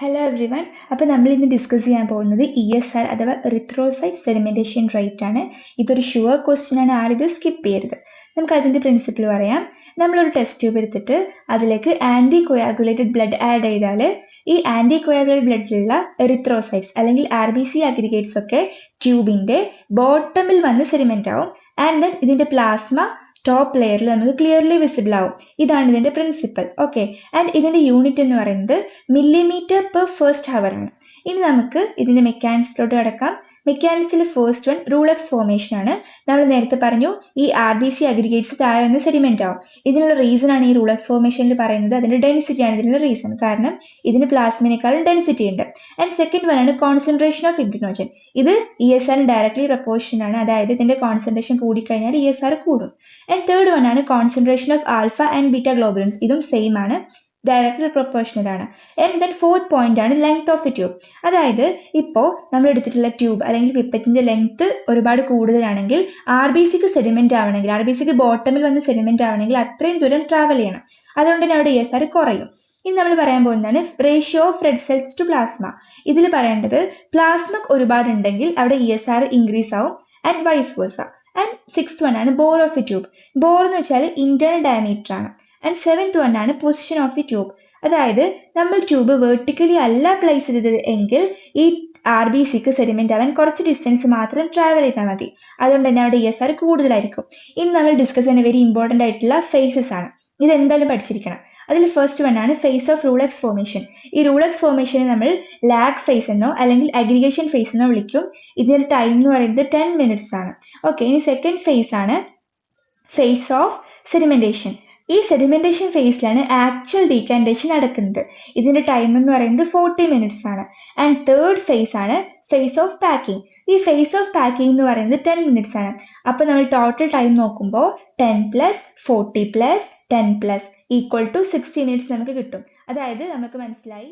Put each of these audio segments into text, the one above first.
Hello every one. അപ്പോൾ നമ്മൾ ഇന്ന് ഡിസ്കസ് ചെയ്യാൻ പോകുന്നത് ESR അഥവാ എറിത്രോസൈറ്റ് സെഡിമെന്റേഷൻ റേറ്റ് ആണ്. ഇതൊരു ഷുവർ ക്വസ്റ്റ്യൻ ആണ്, ആരിത് സ്കിപ്പ് ചെയ്യരുത്. നമുക്ക് അതിൻ്റെ പ്രിൻസിപ്പിൾ പറയാം. നമ്മളൊരു ടെസ്റ്റ് ട്യൂബ് എടുത്തിട്ട് അതിലേക്ക് ആൻറ്റി കൊയാഗുലേറ്റഡ് ബ്ലഡ് ആഡ് ചെയ്താൽ ഈ ആൻറ്റി കൊയാഗുലേറ്റഡ് ബ്ലഡിലുള്ള എറിത്രോസൈറ്റ്സ് അല്ലെങ്കിൽ RBC അഗ്രിഗേറ്റ്സ് ഒക്കെ ട്യൂബിൻ്റെ ബോട്ടമിൽ വന്ന് സെഡിമെൻ്റ് ആവും. ആൻഡ് ദെൻ ഇതിൻ്റെ പ്ലാസ്മ ടോപ്പ് ലെയറിൽ നമുക്ക് ക്ലിയർലി വിസിബിൾ ആവും. ഇതാണ് ഇതിൻ്റെ പ്രിൻസിപ്പൽ. ഓക്കെ, ആൻഡ് ഇതിൻ്റെ യൂണിറ്റ് എന്ന് പറയുന്നത് മില്ലിമീറ്റർ പെർ ഫസ്റ്റ് ഹവർ ആണ്. ഇനി നമുക്ക് ഇതിൻ്റെ മെക്കാനിക്സിലോട്ട് കിടക്കാം. മെക്കാനിക്സിൽ ഫസ്റ്റ് വൺ റൂളക്സ് ഫോർമേഷൻ ആണ്. നമ്മൾ നേരത്തെ പറഞ്ഞു ഈ RBC അഗ്രിഗേറ്റ്സ് താഴെ വന്ന് സെഡിമെന്റ് ആവും. ഇതിനുള്ള റീസൺ ആണ് ഈ റൂളക്സ് ഫോർമേഷനിൽ പറയുന്നത്. അതിൻ്റെ ഡെൻസിറ്റി ആണ് ഇതിനുള്ള റീസൺ. കാരണം ഇതിന് പ്ലാസ്മിനേക്കാളും ഡെൻസിറ്റി ഉണ്ട്. ആൻഡ് സെക്കൻഡ് വൺ ആണ് കോൺസെൻട്രേഷൻ ഓഫ് ഇഗ്നിനോജൻ. ഇത് ESR ഡയറക്ട്ലി പ്രപ്പോർഷൻ ആണ്. അതായത് ഇതിന്റെ കോൺസെൻട്രേഷൻ കൂടിക്കഴിഞ്ഞാൽ ESR കൂടും. ആൻഡ് തേർഡ് വൺ ആണ് concentration of alpha and beta globulins. ഇതും സെയിം ആണ്, ഡയറക്ട്ലി പ്രൊപ്പോർഷണൽ ആണ്. ആൻഡ് ദെൻ ഫോർത്ത് പോയിന്റ് ആണ് ലെങ്ത് ഓഫ് എ ട്യൂബ്. അതായത് ഇപ്പോൾ നമ്മൾ എടുത്തിട്ടുള്ള ട്യൂബ് അല്ലെങ്കിൽ പിപ്പറ്റിന്റെ ലെങ്ത് ഒരുപാട് കൂടുതലാണെങ്കിൽ RBCക്ക് സെഡിമെന്റ് ആവണമെങ്കിൽ, RBCക്ക് ബോട്ടമിൽ വന്ന് സെഡിമെന്റ് ആവണമെങ്കിൽ അത്രയും ദൂരം ട്രാവൽ ചെയ്യണം. അതുകൊണ്ട് തന്നെ അവിടെ ESR കുറയും. ഇനി നമ്മൾ പറയാൻ പോകുന്നതാണ് ratio of red cells to plasma. ഇതിൽ പറയേണ്ടത് പ്ലാസ്മ ഒരുപാട് ഉണ്ടെങ്കിൽ അവിടെ ESR ഇൻക്രീസ് ആവും and vice versa. And sixth one ആണ് bore of a tube. Bore എന്ന് വെച്ചാൽ ഇന്റേണൽ ഡയമീറ്റർ ആണ്. ആൻഡ് സെവൻത് വൺ ആണ് പൊസിഷൻ ഓഫ് ദി ട്യൂബ്. അതായത് നമ്മൾ ട്യൂബ് വെർട്ടിക്കലി അല്ല പ്ലേസ് ചെയ്തത് എങ്കിൽ ഈ RBCക്ക് സെഡിമെന്റ് ആവാൻ കുറച്ച് ഡിസ്റ്റൻസ് മാത്രം ട്രാവൽ ചെയ്താൽ മതി. അതുകൊണ്ട് തന്നെ അവിടെ ESR കൂടുതലായിരിക്കും. ഇനി നമ്മൾ ഡിസ്കസ് ചെയ്യുന്ന വെരി ഇമ്പോർട്ടൻ്റ് ആയിട്ടുള്ള ഫേസസ് ആണ്. ഇത് എന്തായാലും പഠിച്ചിരിക്കണം. അതിൽ ഫസ്റ്റ് വൺ ആണ് ഫേസ് ഓഫ് റൂളക്സ് ഫോർമേഷൻ. ഈ റൂളക്സ് ഫോർമേഷനെ നമ്മൾ ലാഗ് ഫേസ് എന്നോ അല്ലെങ്കിൽ അഗ്രിഗേഷൻ ഫേസ് എന്നോ വിളിക്കും. ഇതിന്റെ ടൈം എന്ന് പറയുന്നത് 10 മിനിറ്റ്സ് ആണ്. ഓക്കെ, ഇനി സെക്കൻഡ് ഫേസ് ആണ് ഫേസ് ഓഫ് സെഡിമെന്റേഷൻ. ഈ സെഡിമെന്റേഷൻ ഫേസിലാണ് ആക്ച്വൽ ഡീകാൻറ്റേഷൻ നടക്കുന്നത്. ഇതിന്റെ ടൈം എന്ന് പറയുന്നത് 40 മിനിറ്റ്സ് ആണ്. ആൻഡ് തേർഡ് ഫേസ് ആണ് ഫേസ് ഓഫ് പാക്കിംഗ്. ഈ ഫേസ് ഓഫ് പാക്കിംഗ് എന്ന് പറയുന്നത് 10 മിനിറ്റ്സ് ആണ്. അപ്പോൾ നമ്മൾ ടോട്ടൽ ടൈം നോക്കുമ്പോൾ 10 plus 40 plus 10 plus equal to 60 minutes നമുക്ക് കിട്ടും. അതായത് നമുക്ക് മനസ്സിലായി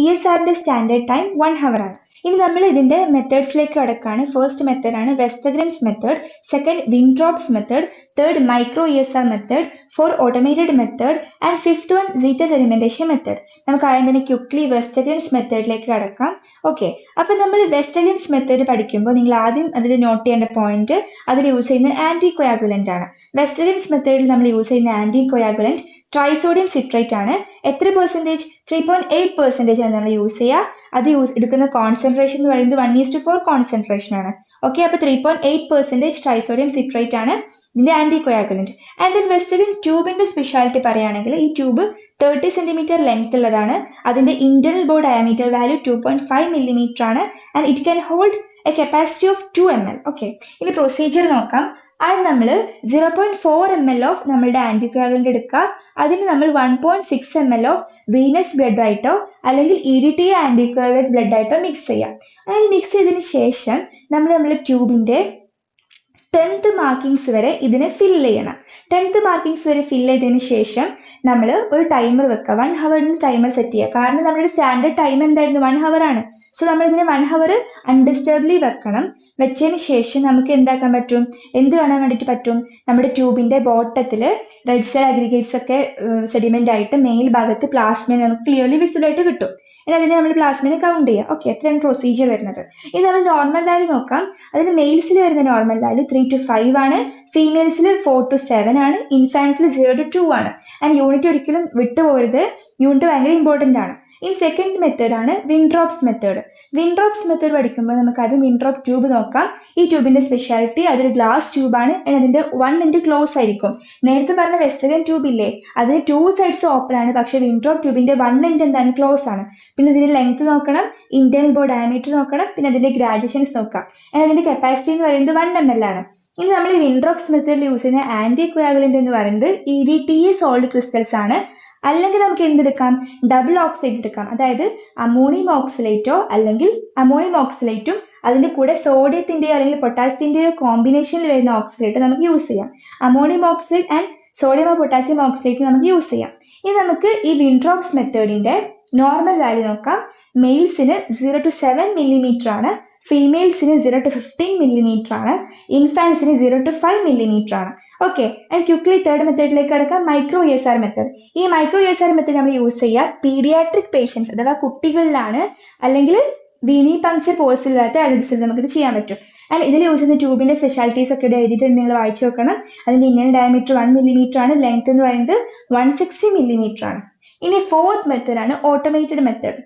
ESRന്റെ സ്റ്റാൻഡേർഡ് ടൈം 1 ഹവർ ആണ്. ഇനി നമ്മൾ ഇതിന്റെ മെത്തേഡ്സിലേക്ക് കടക്കാണ്. ഫസ്റ്റ് മെത്തേഡ് ആണ് Westergren's method, second Wintrobe's method, third micro ESR method, fourth automated method and fifth one zeta sedimentation method. നമുക്ക് ആദ്യം തന്നെ ക്വിക്ലി വെസ്റ്റഗ്രൻസ് മെത്തേഡിലേക്ക് കടക്കാം. ഓക്കെ, അപ്പോൾ നമ്മൾ വെസ്റ്റഗ്രൻസ് മെത്തേഡ് പഠിക്കുമ്പോൾ നിങ്ങൾ ആദ്യം അതിൽ നോട്ട് ചെയ്യേണ്ട പോയിന്റ്, അതിൽ യൂസ് ചെയ്യുന്ന ആന്റി കൊയാഗുലന്റ് ആണ്. വെസ്റ്റഗ്രൻസ് മെത്തേഡിൽ നമ്മൾ യൂസ് ചെയ്യുന്ന ആന്റി കൊയാഗുലന്റ് ട്രൈസോഡിയം സിട്രേറ്റ് ആണ്. എത്ര പെർസെൻറ്റേജ്? 3.8% ആണ് നമ്മൾ യൂസ് ചെയ്യുക. അത് എടുക്കുന്ന കോൺസെൻട്രേഷൻ എന്ന് പറയുന്നത് 1:4 കോൺസെൻട്രേഷൻ ആണ്. ഓക്കെ, അപ്പോൾ 3.8% ട്രൈസോഡിയം സിട്രേറ്റ് ആണ് ഇതിന്റെ anti coagulant. And then Westergren ട്യൂബിന്റെ സ്പെഷ്യാലിറ്റി പറയുകയാണെങ്കിൽ ഈ ട്യൂബ് 30 സെന്റിമീറ്റർ ലെങ്ത് ഉള്ളതാണ്. അതിന്റെ internal bore diameter value 2.5 millimetre ആണ്. And it can hold a capacity of 2 ml. Okay, ഇനി പ്രൊസീജിയർ നോക്കാം. അത് നമ്മൾ 0.4 ml ഓഫ് നമ്മളുടെ ആന്റി കൊയാഗുലന്റ് എടുക്കുക. അതിന് നമ്മൾ 1.6 ml ഓഫ് വീനസ് ബ്ലഡ് ആയിട്ടോ അല്ലെങ്കിൽ EDTA ആന്റി കൊയാഗുലന്റ് ബ്ലഡ് ആയിട്ടോ മിക്സ് ചെയ്യാം. അങ്ങനെ മിക്സ് ചെയ്തതിന് ശേഷം നമ്മൾ നമ്മുടെ ട്യൂബിന്റെ 10th മാർക്കിങ്സ് വരെ ഇതിനെ ഫില്ല് ചെയ്യണം. 10th മാർക്കിങ്സ് വരെ ഫില്ല് ചെയ്തതിന് ശേഷം നമ്മൾ ഒരു ടൈമർ വെക്കുക. 1 ഹവറിന് ടൈമർ സെറ്റ് ചെയ്യുക. കാരണം നമ്മുടെ സ്റ്റാൻഡേർഡ് ടൈം എന്തായിരുന്നു? 1 ഹവർ ആണ്. സോ നമ്മൾ ഇതിനെ 1 ഹവർ അൺഡിസ്റ്റർബ്ലി വെക്കണം. വെച്ചതിന് ശേഷം നമുക്ക് എന്താക്കാൻ പറ്റും? എന്ത് കാണാൻ വേണ്ടിയിട്ട് പറ്റും? നമ്മുടെ ട്യൂബിന്റെ ബോട്ടത്തിൽ റെഡ് സെൽ അഗ്രിഗേറ്റ്സ് ഒക്കെ സെഡിമെന്റ് ആയിട്ട് മെയിൽ ഭാഗത്ത് പ്ലാസ്മിനെ നമുക്ക് ക്ലിയർലി വിസിബിൾ ആയിട്ട് കിട്ടും. ഇനി അതിനെ നമ്മൾ പ്ലാസ്മിനെ കൗണ്ട് ചെയ്യുക. ഓക്കെ, എത്രയാണ് പ്രൊസീജിയർ വരുന്നത്? ഇനി നമ്മൾ നോർമൽ വാല്യൂ നോക്കാം. അതിന് മെയിൽസിൽ വരുന്ന നോർമൽ വാല്യൂ 3 to 5 ആണ്, ഫീമെയിൽസിൽ 4 to 7 ആണ്, ഇൻഫാൻസിൽ 0 to 2 ആണ്. ആൻഡ് യൂണിറ്റ് ഒരിക്കലും വിട്ടുപോകരുത്, യൂണിറ്റ് ഭയങ്കര ഇമ്പോർട്ടൻ്റ് ആണ്. ഇനി സെക്കൻഡ് മെത്തേഡ് ആണ് വിൻട്രോപ്സ് മെത്തേഡ്. വിൻട്രോപ്സ് മെത്തേഡ് പഠിക്കുമ്പോൾ നമുക്ക് അത് വിൻട്രോപ്പ് ട്യൂബ് നോക്കാം. ഈ ട്യൂബിന്റെ സ്പെഷ്യാലിറ്റി അതൊരു ഗ്ലാസ് ട്യൂബാണ്. അതിന്റെ 1 end ക്ലോസ് ആയിരിക്കും. നേരത്തെ പറഞ്ഞ വെസ്റ്റഗ്രൻ ട്യൂബ് ഇല്ലേ, അതിന് 2 sides ഓപ്പൺ ആണ്. പക്ഷെ വിൻട്രോപ്പ് ട്യൂബിന്റെ 1 end എന്താണ്? ക്ലോസ് ആണ്. പിന്നെ ഇതിന്റെ ലെങ്ത് നോക്കണം, ഇന്റേണൽ ബോർ ഡയമീറ്റർ നോക്കണം, പിന്നെ അതിന്റെ ഗ്രാജുവേഷൻസ് നോക്കാം. അതിന്റെ കപ്പാസിറ്റി എന്ന് പറയുന്നത് 1 ml ആണ്. ഇനി നമ്മൾ ഈ വിൻട്രോപ്സ് മെത്തേഡിൽ യൂസ് ചെയ്യുന്ന ആന്റി കൊയാഗുലന്റ് എന്ന് പറയുന്നത് EDTA സോൾഡ് ക്രിസ്റ്റൽസ് ആണ്. അല്ലെങ്കിൽ നമുക്ക് എന്തെടുക്കാം? ഡബിൾ ഓക്സൈഡ് എടുക്കാം. അതായത് അമോണിയം ഓക്സലേറ്റോ അല്ലെങ്കിൽ അമോണിയം ഓക്സലേറ്റും അതിന്റെ കൂടെ സോഡിയത്തിന്റെയോ അല്ലെങ്കിൽ പൊട്ടാസ്യത്തിന്റെയോ കോമ്പിനേഷനിൽ വരുന്ന ഓക്സലേറ്റ് നമുക്ക് യൂസ് ചെയ്യാം. Ammonium oxide and sodium or potassium oxalate നമുക്ക് യൂസ് ചെയ്യാം. ഇനി നമുക്ക് ഈ വിൻട്രോപ്സ് മെത്തേഡിന്റെ നോർമൽ വാല്യൂ നോക്കാം. മെയിൽസിന് 0 to 7 മില്ലിമീറ്റർ ആണ്, ഫീമെയിൽസിന് 0 to 15 millimeter ആണ്, ഇൻഫാൻസിന് 0 to 5 millimeter ആണ്. ഓക്കെ, ആൻഡ് ക്വിക്ലി തേർഡ് മെത്തേഡിലേക്ക് കടക്കാം, മൈക്രോ ESR മെത്തേഡ്. ഈ മൈക്രോ ESR മെത്തേഡ് നമ്മൾ യൂസ് ചെയ്യുക പീഡിയാട്രിക് പേഷ്യൻസ് അഥവാ കുട്ടികളിലാണ്, അല്ലെങ്കിൽ വീനി പങ്ക്ചർ പോസിബിലിറ്റി അഡൽട്സിൽ നമുക്കിത് ചെയ്യാൻ പറ്റും. ആൻഡ് ഇതിൽ യൂസ് ചെയ്യുന്ന ട്യൂബിന്റെ സ്പെഷ്യാലിറ്റീസ് ഒക്കെ ഇവിടെ എഴുതിയിട്ടുണ്ട്, നിങ്ങൾ വായിച്ചു നോക്കണം. അതിന്റെ ഇന്നർ ഡയമീറ്റർ 1 millimeter ആണ്, ലെങ്ത് എന്ന് പറയുന്നത് 160 millimeter ആണ്. ഇനി ഫോർത്ത് മെത്തേഡ് ആണ് ഓട്ടോമേറ്റഡ് മെത്തേഡ്.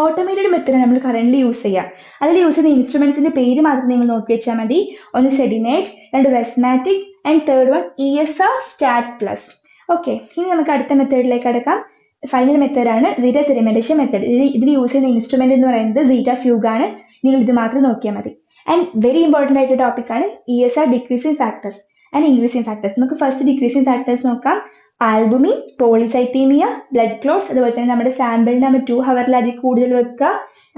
ഓട്ടോമേറ്റഡ് മെത്തേഡ് നമ്മൾ കറന്റ് യൂസ് ചെയ്യുക. അതിൽ യൂസ് ചെയ്യുന്ന ഇൻസ്ട്രുമെന്റ്സിന്റെ പേര് മാത്രം നിങ്ങൾ നോക്കി വെച്ചാൽ മതി. ഒന്ന് സെഡിനേറ്റ്, രണ്ട് Vesmatic, and third one ESR stat plus. Okay, ഇനി നമുക്ക് അടുത്ത മെത്തേഡിലേക്ക് കടക്കാം. ഫൈനൽ മെത്തേഡ് ആണ് സീറ്റ സെഡിമെന്റേഷൻ മെത്തേഡ്. ഇതിൽ യൂസ് ചെയ്യുന്ന ഇൻസ്ട്രുമെന്റ് എന്ന് പറയുന്നത് സീറ്റ ഫ്യൂഗ് ആണ്. നിങ്ങൾ ഇത് മാത്രം നോക്കിയാൽ മതി. ആൻഡ് വെരി ഇമ്പോർട്ടന്റ് ആയിട്ടുള്ള ടോപ്പിക് ആണ് ESR decreasing factors and increasing factors. നമുക്ക് ഫസ്റ്റ് ഡിക്രീസിങ് ഫാക്ടേഴ്സ് നോക്കാം. ആൽബുമിൻ, പോളിസൈത്തീമിയ, ബ്ലഡ് ക്ലോട്ട്സ്, അതുപോലെ തന്നെ നമ്മുടെ സാമ്പിളിന്റെ 2 ഹവറിൽ അതിൽ കൂടുതൽ വെക്കുക,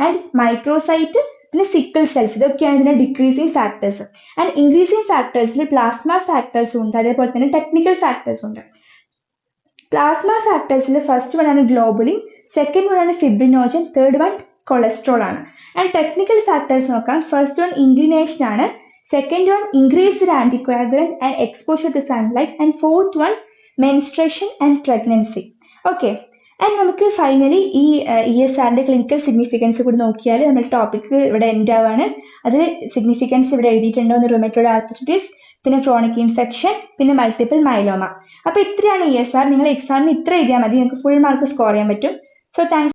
ആൻഡ് മൈക്രോസൈറ്റ്, പിന്നെ സിക്കിൾ സെൽസ്, ഇതൊക്കെയാണ് ഇതിന്റെ ഡിക്രീസിങ് ഫാക്ടേഴ്സ്. ആൻഡ് ഇൻക്രീസിങ് ഫാക്ടേഴ്സിൽ പ്ലാസ്മ ഫാക്ടേഴ്സ് ഉണ്ട്, അതേപോലെ തന്നെ ടെക്നിക്കൽ ഫാക്ടേഴ്സ് ഉണ്ട്. പ്ലാസ്മ ഫാക്ടേഴ്സിൽ ഫസ്റ്റ് വൺ ആണ് ഗ്ലോബുലിൻ, സെക്കൻഡ് വൺ ആണ് ഫിബ്രിനോജൻ, തേർഡ് വൺ കൊളസ്ട്രോൾ ആണ്. ആൻഡ് ടെക്നിക്കൽ ഫാക്ടേഴ്സ് നോക്കാം. ഫസ്റ്റ് വൺ ഇൻക്ലിനേഷൻ ആണ്, second one increased anticoagulant and exposure to sunlight, and fourth one menstruation and pregnancy. Okay, and നമുക്ക് finally ഈ ESRന്റെ clinical significance കൂടി നോക്കിയാൽ നമ്മുടെ ടോപ്പിക് ഇവിടെ എൻഡ് ആവാണ്. അത് സിഗ്നിഫിക്കൻസ് ഇവിടെ എഴുതിയിട്ടുണ്ടോ എന്ന് റുമറ്റോയ്ഡ് ആർത്രൈറ്റിസ്, പിന്നെ ക്രോണിക് ഇൻഫെക്ഷൻ, പിന്നെ മൾട്ടിപ്പിൾ മൈലോമ. അപ്പോൾ ഇത്രയാണ് ESR. നിങ്ങൾ എക്സാമിന് ഇത്ര എഴുതിയാൽ മതി, നിങ്ങൾക്ക് ഫുൾ മാർക്ക് സ്കോർ ചെയ്യാൻ പറ്റും. So thanks.